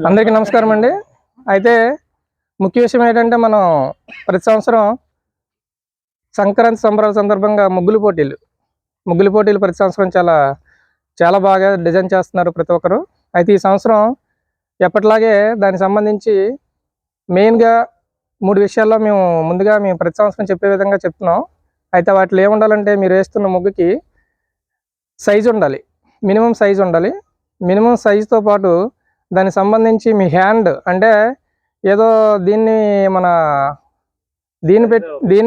అందరికీ నమస్కారం అండి. అయితే ముఖ్య విషయం ఏంటంటే మనం ప్రతి సంవత్సరం సంక్రాంతి సంబరాల సందర్భంగా ముగ్గులు పోటీలు ప్రతి సంవత్సరం చాలా బాగా డిజైన్ చేస్తున్నారు ప్రతి ఒక్కరు. అయితే ఈ సంవత్సరం ఎప్పటిలాగే దానికి సంబంధించి మెయిన్గా 3 విషయాల్లో మేము ప్రతి సంవత్సరం చెప్పే విధంగా చెప్తున్నాం. అయితే వాటిలో ఏముండాలంటే మీరు వేస్తున్న ముగ్గుకి సైజు ఉండాలి, మినిమం సైజు ఉండాలి. మినిమం సైజుతో పాటు దానికి సంబంధించి మీ హ్యాండ్ అంటే ఏదో దీన్ని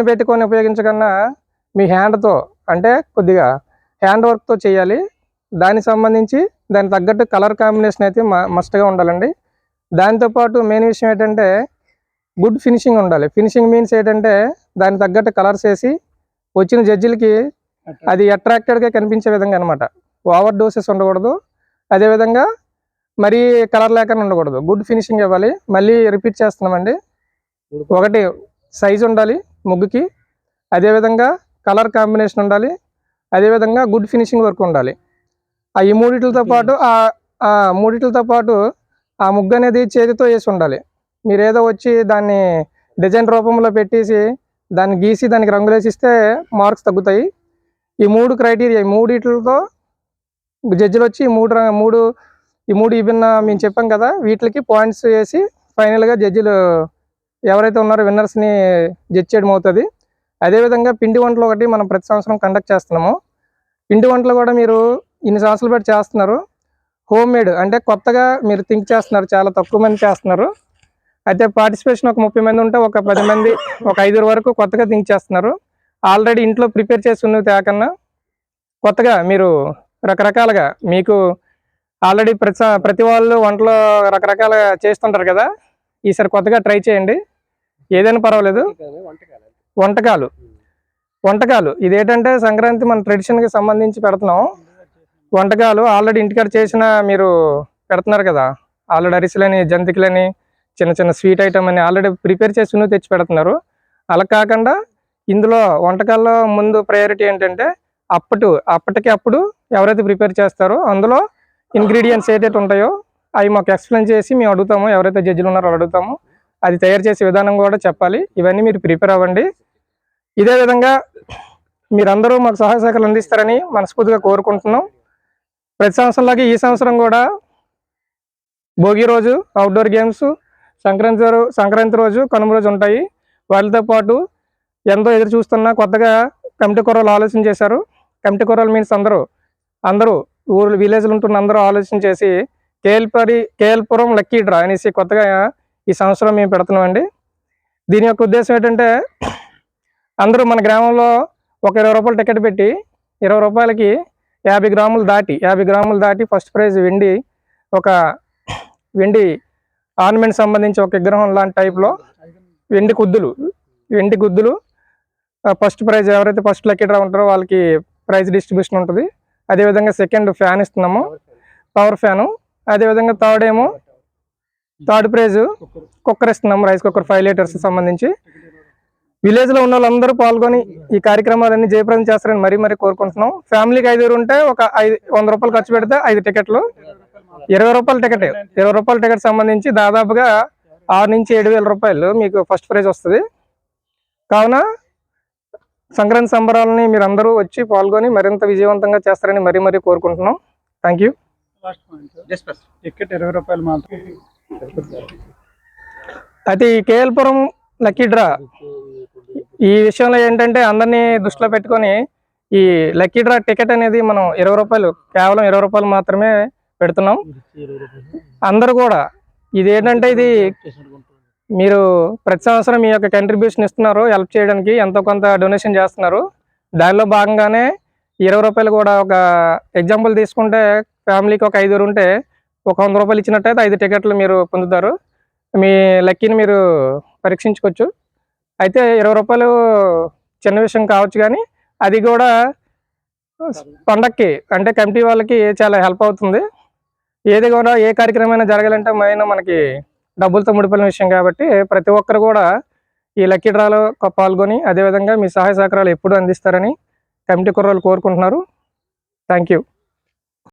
పెట్టుకొని ఉపయోగించకన్నా మీ హ్యాండ్తో అంటే కొద్దిగా హ్యాండ్ వర్క్తో చేయాలి. దానికి సంబంధించి దానికి తగ్గట్టు కలర్ కాంబినేషన్ అయితే మస్ట్గా ఉండాలండి. దాంతోపాటు మెయిన్ విషయం ఏంటంటే గుడ్ ఫినిషింగ్ ఉండాలి. ఫినిషింగ్ మీన్స్ ఏంటంటే దానికి తగ్గట్టు కలర్స్ వేసి వచ్చిన జడ్జిలకి అది అట్రాక్టెడ్గా కనిపించే విధంగా అనమాట. ఓవర్ డోసెస్ ఉండకూడదు, అదేవిధంగా మరీ కలర్ లేకుండా ఉండకూడదు. గుడ్ ఫినిషింగ్ ఇవ్వాలి. మళ్ళీ రిపీట్ చేస్తున్నామండి. ఒకటి సైజు ఉండాలి ముగ్గుకి, అదేవిధంగా కలర్ కాంబినేషన్ ఉండాలి, అదేవిధంగా గుడ్ ఫినిషింగ్ వర్క్ ఉండాలి. ఈ మూడిటితో పాటు ఆ ముగ్గు అనేది చేతితో వేసి ఉండాలి. మీరు ఏదో వచ్చి దాన్ని డిజైన్ రూపంలో పెట్టేసి దాన్ని గీసి దానికి రంగులు వేసిస్తే మార్క్స్ తగ్గుతాయి. ఈ 3 క్రైటీరియా, ఈ మూడిటితో జడ్జిలు వచ్చి ఈ మూడు విభిన్న మేము చెప్పాం కదా, వీటికి పాయింట్స్ వేసి ఫైనల్గా జడ్జిలు ఎవరైతే ఉన్నారో విన్నర్స్ని జడ్జ్ చేయడం అవుతుంది. అదేవిధంగా పిండి వంటలు ఒకటి మనం ప్రతి సంవత్సరం కండక్ట్ చేస్తున్నాము. పిండి వంటలు కూడా మీరు ఇన్ని సంవత్సరాలు బట్టి చేస్తున్నారు. హోమ్ మేడ్ అంటే కొత్తగా మీరు థింక్ చేస్తున్నారు, చాలా తక్కువ మంది చేస్తున్నారు. అయితే పార్టిసిపేషన్ ఒక 30 మంది ఉంటే ఒక 10 మంది, ఒక 5 వరకు కొత్తగా థింక్ చేస్తున్నారు. ఆల్రెడీ ఇంట్లో ప్రిపేర్ చేసి ఉన్నవి తేకన్నా కొత్తగా మీరు రకరకాలుగా మీకు ఆల్రెడీ ప్రతి వాళ్ళు వంటలో రకరకాలుగా చేస్తుంటారు కదా, ఈసారి కొత్తగా ట్రై చేయండి. ఏదైనా పర్వాలేదు. వంటకాలు ఇదేంటంటే సంక్రాంతి మన ట్రెడిషన్కి సంబంధించి పెడుతున్నాం. వంటకాలు ఆల్రెడీ ఇంటికాడ చేసిన మీరు పెడుతున్నారు కదా, ఆల్రెడీ అరిసెలని, జంతికలని, చిన్న చిన్న స్వీట్ ఐటమ్ అని ఆల్రెడీ ప్రిపేర్ చేసి తెచ్చి పెడుతున్నారు. అలా కాకుండా ఇందులో వంటకాల్లో ముందు ప్రయారిటీ ఏంటంటే అప్పటికి ఎవరైతే ప్రిపేర్ చేస్తారో అందులో ఇంగ్రీడియంట్స్ ఏదైతే ఉంటాయో అవి మాకు ఎక్స్ప్లెయిన్ చేసి మేము అడుగుతాము. ఎవరైతే జడ్జిలు ఉన్నారో అడుగుతాము. అది తయారు చేసే విధానం కూడా చెప్పాలి. ఇవన్నీ మీరు ప్రిపేర్ అవ్వండి. ఇదే విధంగా మీరందరూ మాకు సహాయ సహకారాలు అందిస్తారని మనస్ఫూర్తిగా కోరుకుంటున్నాం. ప్రతి సంవత్సరంలాగే ఈ సంవత్సరం కూడా భోగి రోజు అవుట్డోర్ గేమ్స్, సంక్రాంతి రోజు, కనుమ రోజు ఉంటాయి. వాటితో పాటు ఎంతో ఎదురు చూస్తున్న కొత్తగా కమిటీ కుర్రాలు ఆలోచన చేశారు. కమిటీ కుర్రాలు మీన్స్ అందరూ ఊరు విలేజ్లు ఉంటున్న అందరూ ఆలోచన చేసి కేఎల్పురం లక్కీ డ్రా అనేసి కొత్తగా ఈ సంవత్సరం మేము పెడుతున్నామండి. దీని యొక్క ఉద్దేశం ఏంటంటే అందరూ మన గ్రామంలో ఒక 20 రూపాయలు టికెట్ పెట్టి 20 రూపాయలకి 50 గ్రాములు దాటి ఫస్ట్ ప్రైజ్ వెండి ఆర్నమెంట్ సంబంధించి ఒక విగ్రహం లాంటి టైప్లో వెండి గుద్దులు ఫస్ట్ ప్రైజ్ ఎవరైతే ఫస్ట్ లక్కీ డ్రా ఉంటారో వాళ్ళకి ప్రైజ్ డిస్ట్రిబ్యూషన్ ఉంటుంది. అదేవిధంగా సెకండ్ ఫ్యాన్ ఇస్తున్నాము, పవర్ ఫ్యాను. అదేవిధంగా థర్డ్ ప్రైజ్ కుక్కర్ ఇస్తున్నాము, రైస్ కుక్కర్ 5 లీటర్స్ సంబంధించి. విలేజ్లో ఉన్న వాళ్ళందరూ పాల్గొని ఈ కార్యక్రమాలన్నీ జయప్రదం చేస్తారని మరీ కోరుకుంటున్నాం. ఫ్యామిలీకి 5 ఉంటే ఒక 100 రూపాయలు ఖర్చు పెడితే 5 టికెట్లు, 20 రూపాయల టికెట్ సంబంధించి దాదాపుగా 6 నుంచి 7,000 రూపాయలు మీకు ఫస్ట్ ప్రైజ్ వస్తుంది. కావున సంక్రాంతి సంబరాలని మీరు అందరూ వచ్చి పాల్గొని మరింత విజయవంతంగా చేస్తారని మరీ కోరుకుంటున్నాం. Thank you. టికెట్ 20 రూపాయలు మాత్రం. అయితే ఈ కేఎల్పురం లక్కీ డ్రా ఈ విషయంలో ఏంటంటే అందరినీ దృష్టిలో పెట్టుకొని ఈ లక్కీ డ్రా టికెట్ అనేది మనం 20 రూపాయలు, కేవలం 20 రూపాయలు మాత్రమే పెడుతున్నాం. అందరూ కూడా ఇది మీరు ప్రతి సంవత్సరం మీ యొక్క కంట్రిబ్యూషన్ ఇస్తున్నారు, హెల్ప్ చేయడానికి ఎంతో కొంత డొనేషన్ చేస్తున్నారు. దానిలో భాగంగానే 20 రూపాయలు కూడా ఒక ఎగ్జాంపుల్ తీసుకుంటే ఫ్యామిలీకి ఒక 5 ఉంటే ఒక 100 రూపాయలు ఇచ్చినట్టయితే 5 టికెట్లు మీరు పొందుతారు. మీ లక్కీని మీరు పరీక్షించుకోవచ్చు. అయితే 20 రూపాయలు చిన్న విషయం కావచ్చు, కానీ అది కూడా పండక్కి అంటే కమిటీ వాళ్ళకి చాలా హెల్ప్ అవుతుంది. ఏది కూడా ఏ కార్యక్రమం జరగాలంటే మెయిన్ మనకి డబ్బులతో ముడిపడిన విషయం కాబట్టి ప్రతి ఒక్కరు కూడా ఈ లక్కీ డ్రాలో పాల్గొని అదేవిధంగా మీ సహాయ సహకారాలు ఎప్పుడూ అందిస్తారని కమిటీ కుర్రాలు కోరుకుంటున్నారు. Thank you.